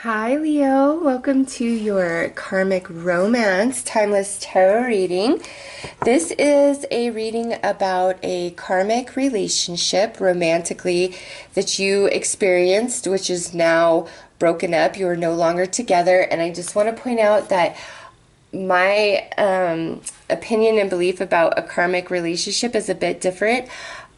Hi Leo, welcome to your Karmic Romance Timeless Tarot reading. This is a reading about a karmic relationship romantically that you experienced, which is now broken up. You are no longer together, and I just want to point out that my opinion and belief about a karmic relationship is a bit different.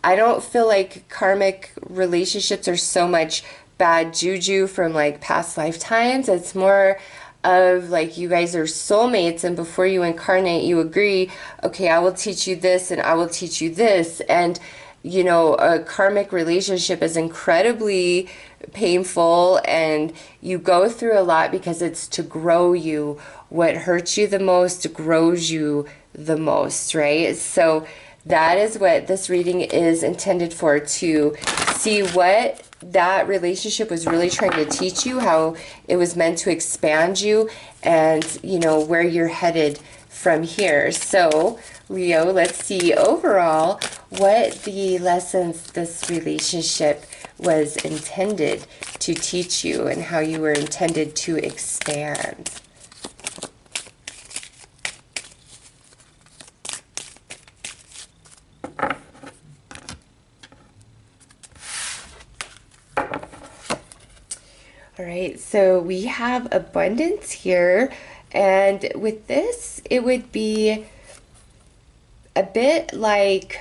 I don't feel like karmic relationships are so much bad juju from like past lifetimes. It's more of like you guys are soulmates, and before you incarnate, you agree, okay, I will teach you this and I will teach you this. And you know, a karmic relationship is incredibly painful and you go through a lot because it's to grow you. What hurts you the most grows you the most, right? So that is what this reading is intended for, to see what that relationship was really trying to teach you, how it was meant to expand you, and you know where you're headed from here. So Leo, let's see overall what the lessons this relationship was intended to teach you and how you were intended to expand. All right, so we have abundance here, and with this, it would be a bit like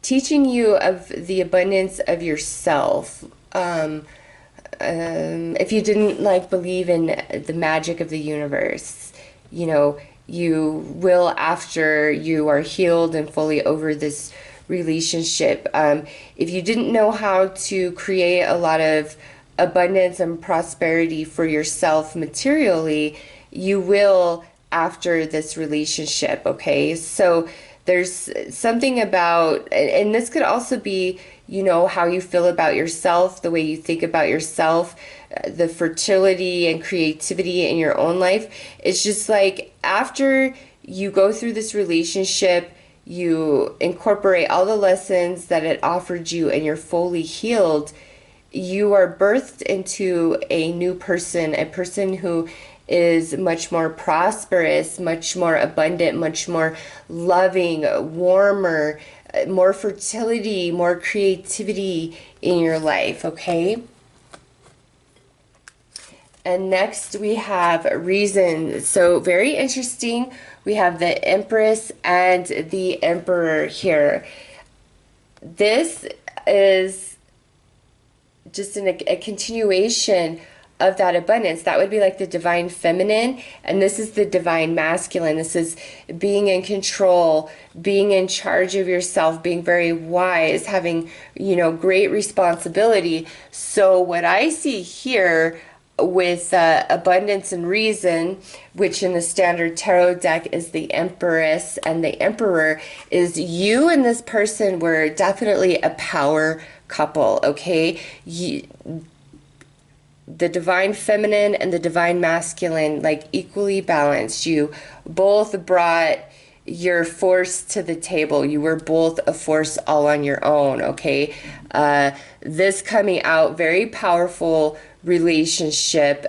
teaching you of the abundance of yourself. If you didn't like believe in the magic of the universe, you know, you will after you are healed and fully over this relationship. If you didn't know how to create a lot of abundance and prosperity for yourself materially, you will after this relationship, okay? So there's something about, and this could also be, you know, how you feel about yourself, the way you think about yourself, the fertility and creativity in your own life. It's just like after you go through this relationship, you incorporate all the lessons that it offered you and you're fully healed, you are birthed into a new person, a person who is much more prosperous, much more abundant, much more loving, warmer, more fertility, more creativity in your life, okay? And next we have reason. So very interesting. We have the Empress and the Emperor here. This is just a continuation of that abundance. That would be like the divine feminine, and this is the divine masculine. This is being in control, being in charge of yourself, being very wise, having, you know, great responsibility. So what I see here with abundance and reason, which in the standard tarot deck is the Empress and the Emperor, is you and this person were definitely a power couple, okay? The divine feminine and the divine masculine, like equally balanced. You both brought your force to the table. You were both a force all on your own, okay? This coming out, very powerful relationship,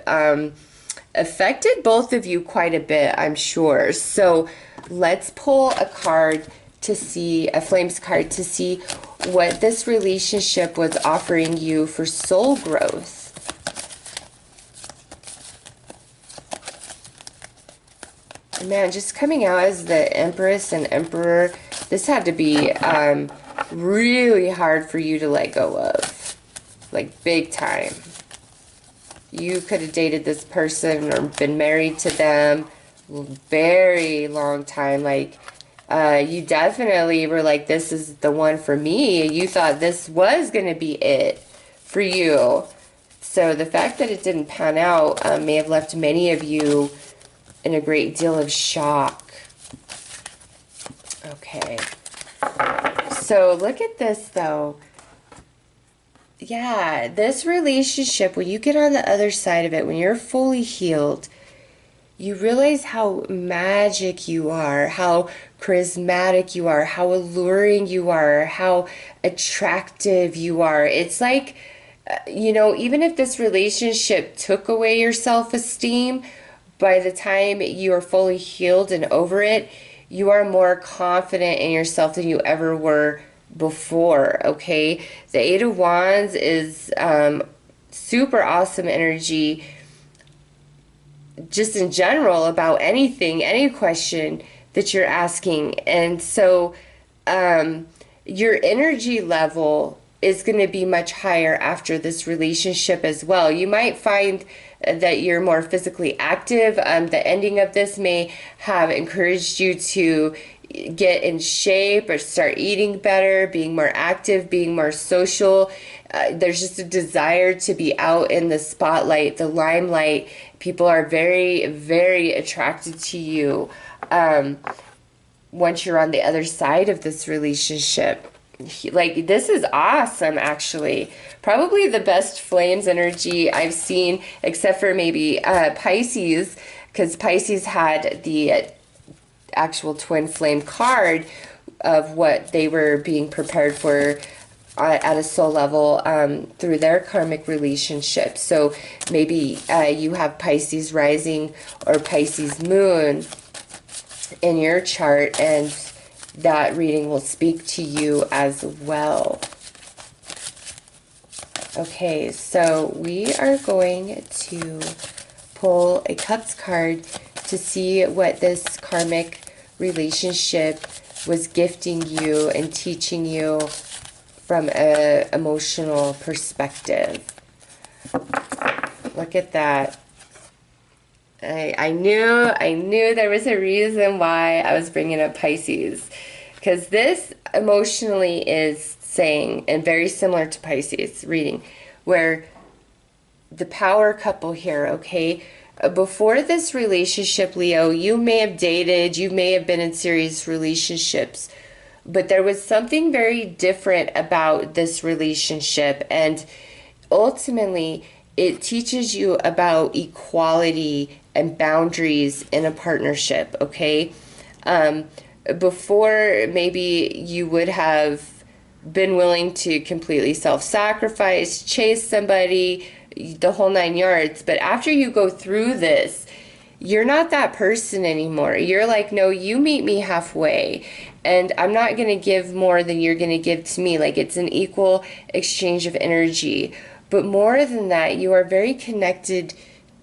affected both of you quite a bit, I'm sure. So let's pull a card to see, a flames card, to see what this relationship was offering you for soul growth. Man, just coming out as the Empress and Emperor, this had to be really hard for you to let go of. Like, big time. You could have dated this person or been married to them very long time. Like, you definitely were like, this is the one for me. You thought this was going to be it for you. So the fact that it didn't pan out may have left many of you in a great deal of shock. Okay. So look at this though. Yeah, this relationship, when you get on the other side of it, when you're fully healed, you realize how magic you are, how charismatic you are, how alluring you are, how attractive you are. It's like you know, even if this relationship took away your self-esteem, by the time you are fully healed and over it, you are more confident in yourself than you ever were before, okay? The Eight of Wands is super awesome energy just in general about anything, any question that you're asking. And so your energy level is going to be much higher after this relationship as well. You might find that you're more physically active. The ending of this may have encouraged you to get in shape or start eating better, being more active, being more social. There's just a desire to be out in the spotlight, the limelight. People are very, very attracted to you once you're on the other side of this relationship. Like, this is awesome, actually. Probably the best flames energy I've seen, except for maybe Pisces, because Pisces had the actual twin flame card of what they were being prepared for at a soul level through their karmic relationship. So maybe you have Pisces rising or Pisces moon in your chart, and that reading will speak to you as well. Okay, so we are going to pull a Cups card to see what this karmic relationship was gifting you and teaching you from an emotional perspective. Look at that. I knew there was a reason why I was bringing up Pisces, because this emotionally is saying, and very similar to Pisces reading, where the power couple here, okay, before this relationship, Leo, you may have dated, you may have been in serious relationships, but there was something very different about this relationship, and ultimately it teaches you about equality and boundaries in a partnership, okay? Before, maybe you would have been willing to completely self-sacrifice, chase somebody, the whole 9 yards. But after you go through this, you're not that person anymore. You're like, no, you meet me halfway, and I'm not going to give more than you're going to give to me. Like, it's an equal exchange of energy. But more than that, you are very connected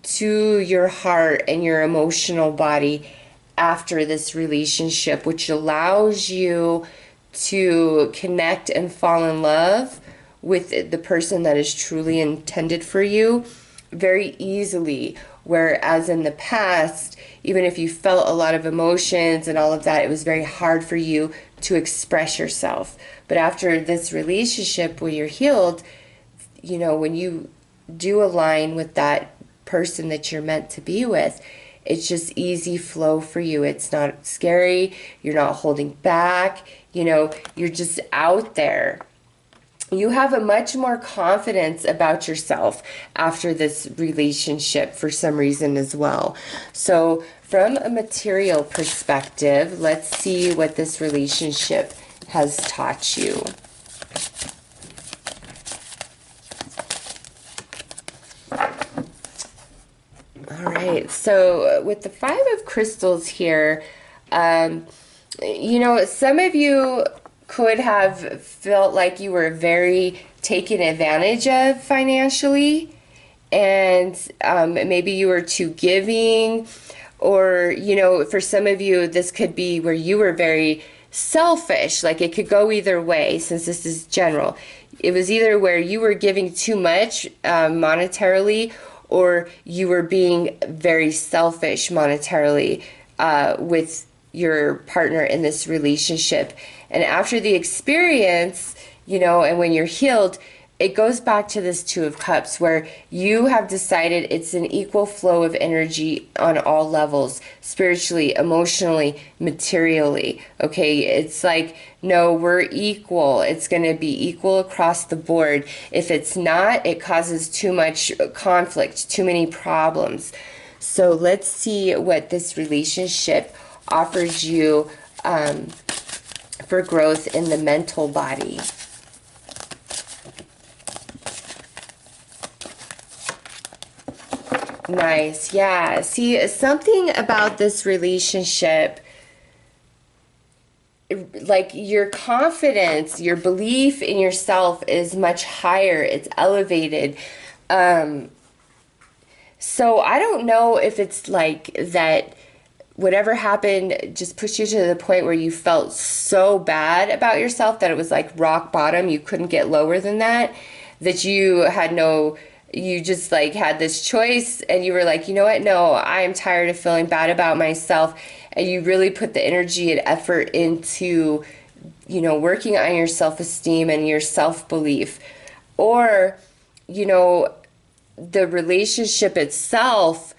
to your heart and your emotional body after this relationship, which allows you to connect and fall in love with the person that is truly intended for you very easily. Whereas in the past, even if you felt a lot of emotions and all of that, it was very hard for you to express yourself. But after this relationship, when you're healed, you know, when you do align with that person that you're meant to be with, it's just easy flow for you. It's not scary. You're not holding back. You know, you're just out there. You have a much more confidence about yourself after this relationship for some reason as well. So from a material perspective, let's see what this relationship has taught you. All right, so with the Five of Crystals here, you know, some of you could have felt like you were very taken advantage of financially, and maybe you were too giving, or, you know, for some of you, this could be where you were very selfish. Like, it could go either way, since this is general. It was either where you were giving too much monetarily, or you were being very selfish monetarily with your partner in this relationship. And after the experience, you know, and when you're healed, it goes back to this Two of Cups, where you have decided it's an equal flow of energy on all levels, spiritually, emotionally, materially. Okay, it's like, no, we're equal. It's going to be equal across the board. If it's not, it causes too much conflict, too many problems. So let's see what this relationship offers you for growth in the mental body. Nice. Yeah. See, something about this relationship, like your confidence, your belief in yourself is much higher. It's elevated. So I don't know if it's like that whatever happened just pushed you to the point where you felt so bad about yourself that it was like rock bottom. You couldn't get lower than that, that you had no, you just like had this choice and you were like, you know what? No, I am tired of feeling bad about myself. And you really put the energy and effort into, working on your self-esteem and your self-belief. Or, the relationship itself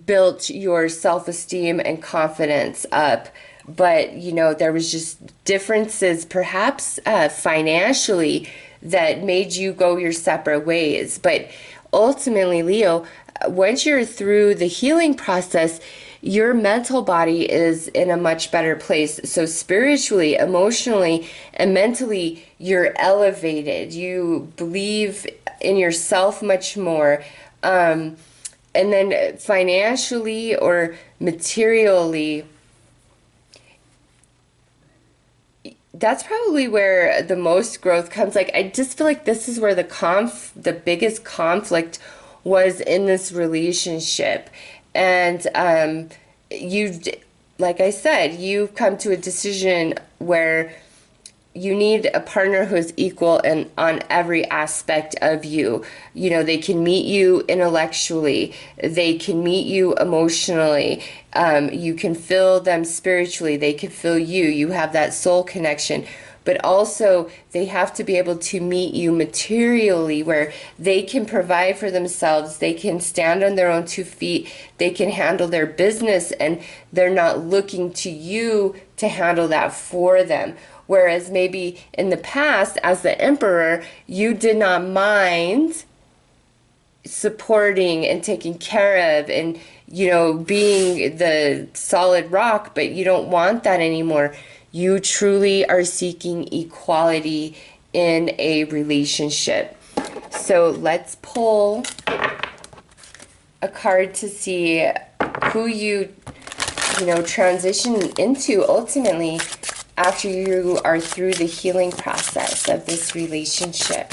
built your self-esteem and confidence up, but there was just differences perhaps financially that made you go your separate ways. But ultimately, Leo, once you're through the healing process, your mental body is in a much better place. So spiritually, emotionally, and mentally, you're elevated. You believe in yourself much more. And then financially or materially, that's probably where the most growth comes. Like, I just feel like this is where the biggest conflict was in this relationship. And like I said, you've come to a decision where you need a partner who is equal and on every aspect of you. They can meet you intellectually. They can meet you emotionally. You can feel them spiritually. They can feel you. You have that soul connection. But also, they have to be able to meet you materially, where they can provide for themselves. They can stand on their own 2 feet. They can handle their business, and they're not looking to you to handle that for them. Whereas maybe in the past, as the emperor, you did not mind supporting and taking care of and, being the solid rock, but you don't want that anymore. You truly are seeking equality in a relationship. So let's pull a card to see who you transition into ultimately after you are through the healing process of this relationship.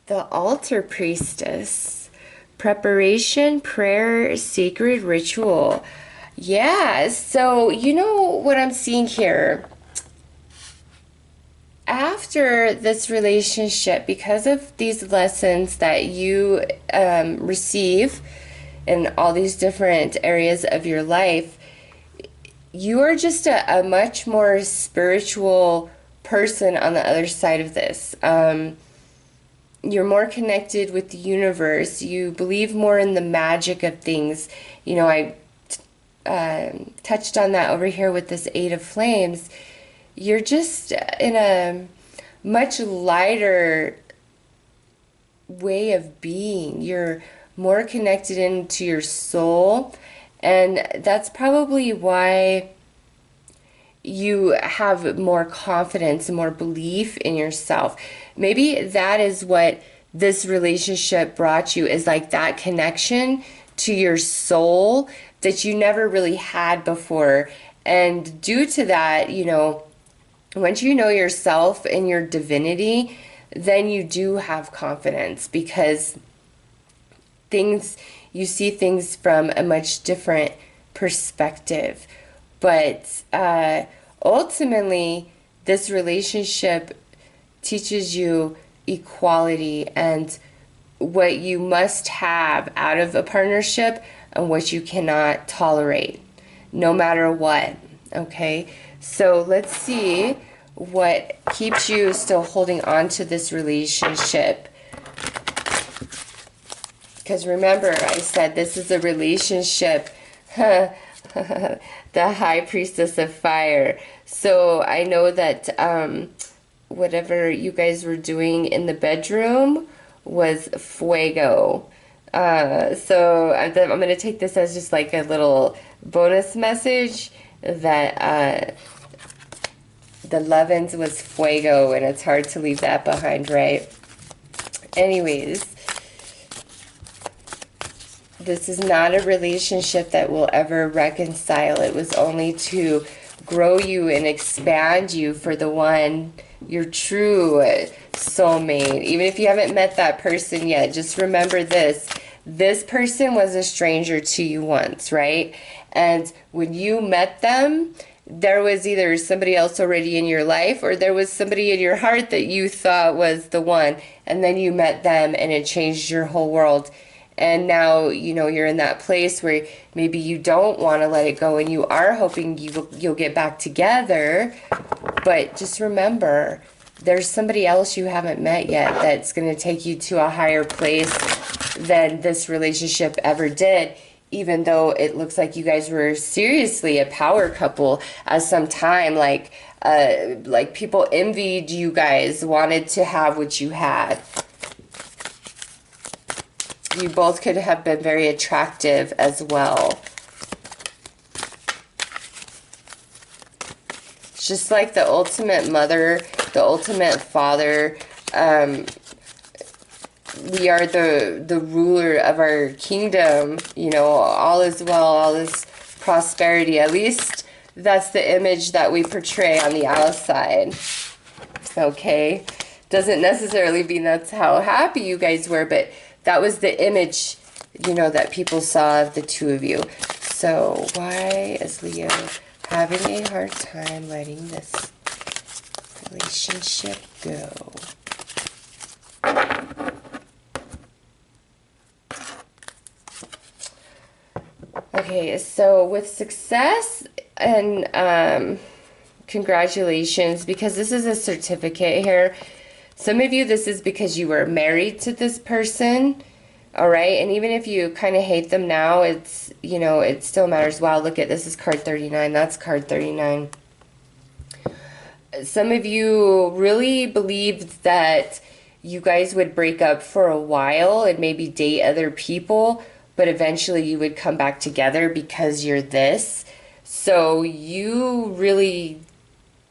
The Altar Priestess. Preparation, prayer, sacred ritual. Yeah, so what I'm seeing here. After this relationship, because of these lessons that you receive in all these different areas of your life, you are just a much more spiritual person on the other side of this. You're more connected with the universe. You believe more in the magic of things. I touched on that over here with this Eight of Flames. You're just in a much lighter way of being. You're more connected into your soul. And that's probably why you have more confidence and more belief in yourself. Maybe that is what this relationship brought you, is like that connection to your soul that you never really had before. And due to that, once you know yourself and your divinity, then you do have confidence, because you see things from a much different perspective. But ultimately, this relationship teaches you equality and what you must have out of a partnership and what you cannot tolerate, no matter what. Okay, so let's see what keeps you still holding on to this relationship. Because remember, I said this is a relationship, the High Priestess of Fire. So I know that whatever you guys were doing in the bedroom was fuego. So I'm going to take this as just like a little bonus message that the Lovins was fuego, and it's hard to leave that behind, right? Anyways, this is not a relationship that will ever reconcile. It was only to grow you and expand you for the one, your true soulmate. Even if you haven't met that person yet, just remember this. This person was a stranger to you once, right? And when you met them, there was either somebody else already in your life, or there was somebody in your heart that you thought was the one. And then you met them and it changed your whole world. And now, you know, you're in that place where maybe you don't want to let it go, and you are hoping you'll get back together. But just remember, there's somebody else you haven't met yet that's going to take you to a higher place than this relationship ever did, even though it looks like you guys were seriously a power couple at some time. Like people envied you guys, wanted to have what you had. You both could have been very attractive as well. It's just like the ultimate mother, the ultimate father. We are the ruler of our kingdom. You know, all is well, all is prosperity. At least that's the image that we portray on the outside. Okay? Doesn't necessarily mean that's how happy you guys were, but that was the image, you know, that people saw of the two of you. So why is Leo having a hard time letting this relationship go? Okay, so with success and congratulations, because this is a certificate here. Some of you, this is because you were married to this person, all right? And even if you kind of hate them now, it's, you know, it still matters. Wow, look at this is card 39. That's card 39. Some of you really believed that you guys would break up for a while and maybe date other people, but eventually you would come back together because you're this. So you really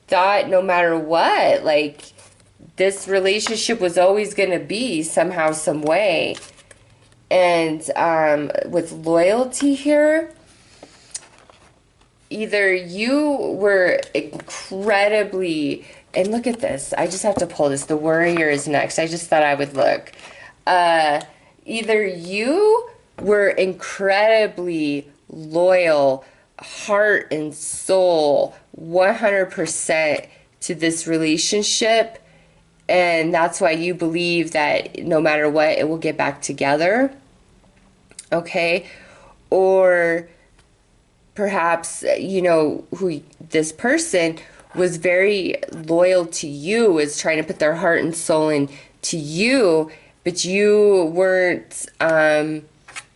thought no matter what, like, this relationship was always going to be somehow, some way. And with loyalty here, either you were incredibly, and look at this, I just have to pull this, the Warrior is next, I just thought I would look. Either you were incredibly loyal, heart and soul, 100% to this relationship, and that's why you believe that no matter what, it will get back together, okay? Or perhaps, you know, who this person was very loyal to you, was trying to put their heart and soul into you, but you weren't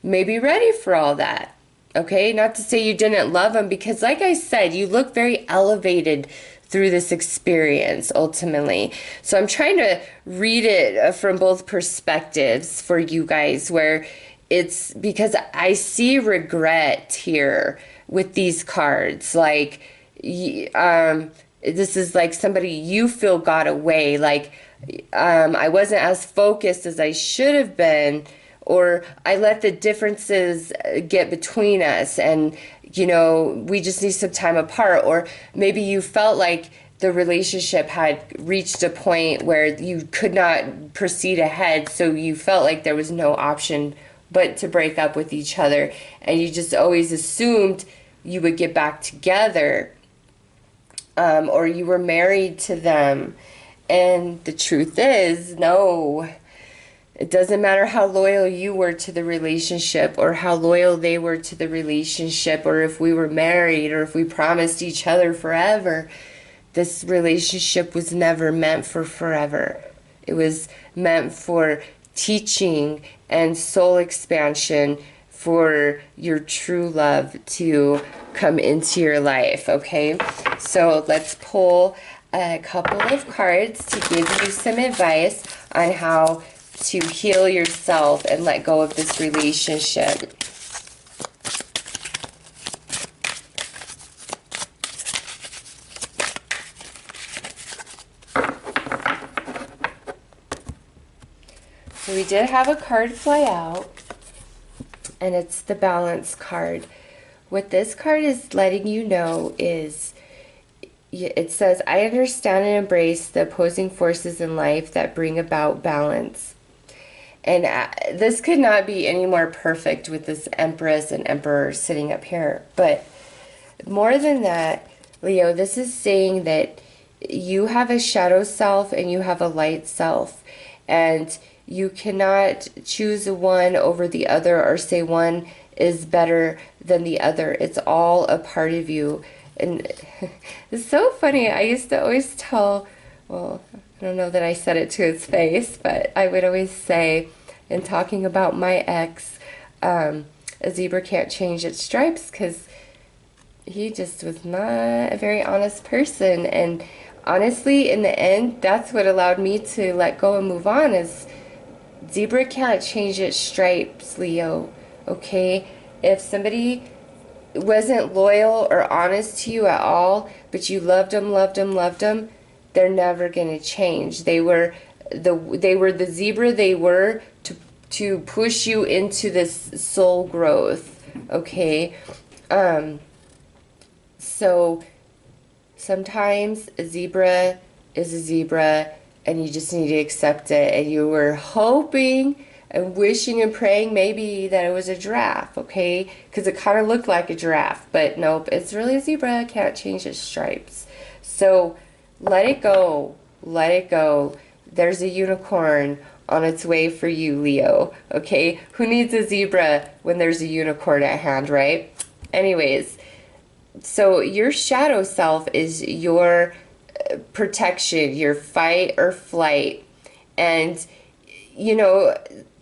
maybe ready for all that, okay? Not to say you didn't love them, because like I said, you look very elevated through this experience, ultimately. So I'm trying to read it from both perspectives for you guys, where it's because I see regret here with these cards. Like, this is like somebody you feel got away. Like, I wasn't as focused as I should have been, or I let the differences get between us, and you know, we just need some time apart. Or maybe you felt like the relationship had reached a point where you could not proceed ahead, so you felt like there was no option but to break up with each other, and you just always assumed you would get back together, or you were married to them. And the truth is, no. It doesn't matter how loyal you were to the relationship, or how loyal they were to the relationship, or if we were married, or if we promised each other forever. This relationship was never meant for forever. It was meant for teaching and soul expansion, for your true love to come into your life, okay? So let's pull a couple of cards to give you some advice on how to heal yourself and let go of this relationship. So we did have a card fly out, and it's the balance card. What this card is letting you know is, it says, I understand and embrace the opposing forces in life that bring about balance. And this could not be any more perfect with this Empress and Emperor sitting up here. But more than that, Leo, this is saying that you have a shadow self and you have a light self. And you cannot choose one over the other or say one is better than the other. It's all a part of you. And it's so funny. I used to always tell, well, I don't know that I said it to his face, but I would always say, in talking about my ex, a zebra can't change its stripes, because he just was not a very honest person. And honestly, in the end, that's what allowed me to let go and move on, is zebra can't change its stripes, Leo, okay? If somebody wasn't loyal or honest to you at all, but you loved them, loved them, loved them, they're never going to change. They were the zebra they were to push you into this soul growth, okay? So sometimes a zebra is a zebra, and you just need to accept it. And you were hoping and wishing and praying maybe that it was a giraffe, okay? Because it kind of looked like a giraffe, but nope, it's really a zebra. Can't change its stripes. So let it go. Let it go. There's a unicorn on its way for you, Leo, okay? Who needs a zebra when there's a unicorn at hand, right? Anyways, so your shadow self is your protection, your fight or flight. And, you know,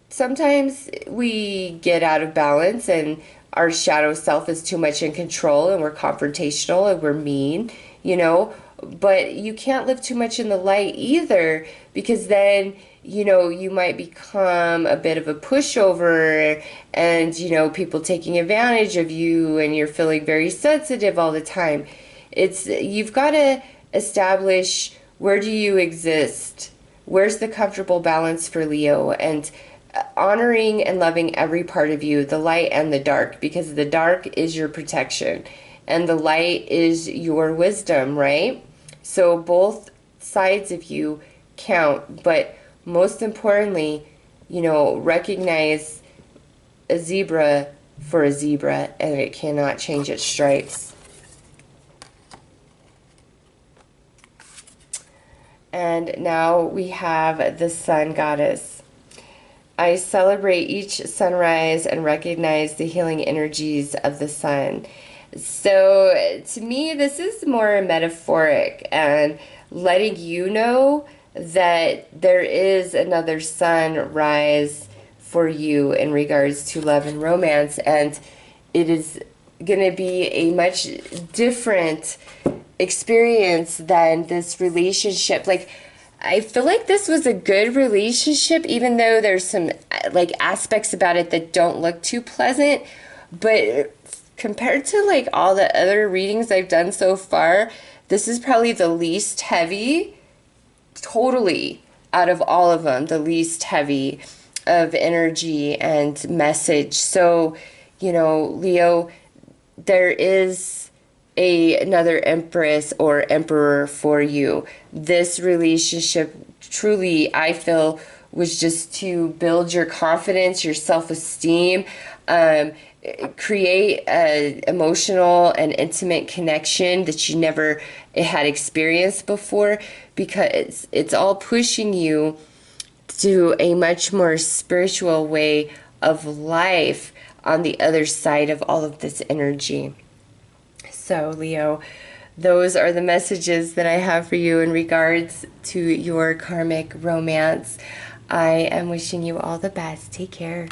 sometimes we get out of balance and our shadow self is too much in control and we're confrontational and we're mean, you know, but you can't live too much in the light either, because then, you know, you might become a bit of a pushover and, you know, people taking advantage of you and you're feeling very sensitive all the time. You've got to establish, where do you exist? Where's the comfortable balance for Leo? And honoring and loving every part of you, the light and the dark, because the dark is your protection and the light is your wisdom, right? So both sides of you count, but most importantly, you know, recognize a zebra for a zebra, and it cannot change its stripes. And now we have the Sun Goddess. I celebrate each sunrise and recognize the healing energies of the sun. So to me, this is more metaphoric and letting you know that there is another sunrise for you in regards to love and romance, and it is going to be a much different experience than this relationship. Like, I feel like this was a good relationship, even though there's some like aspects about it that don't look too pleasant, but compared to like all the other readings I've done so far, this is probably the least heavy, totally, out of all of them, the least heavy of energy and message. So, you know, Leo, there is another Empress or Emperor for you. This relationship truly, I feel, was just to build your confidence, your self-esteem, create an emotional and intimate connection that you never had experienced before, because it's all pushing you to a much more spiritual way of life on the other side of all of this energy. So, Leo, those are the messages that I have for you in regards to your karmic romance. I am wishing you all the best. Take care.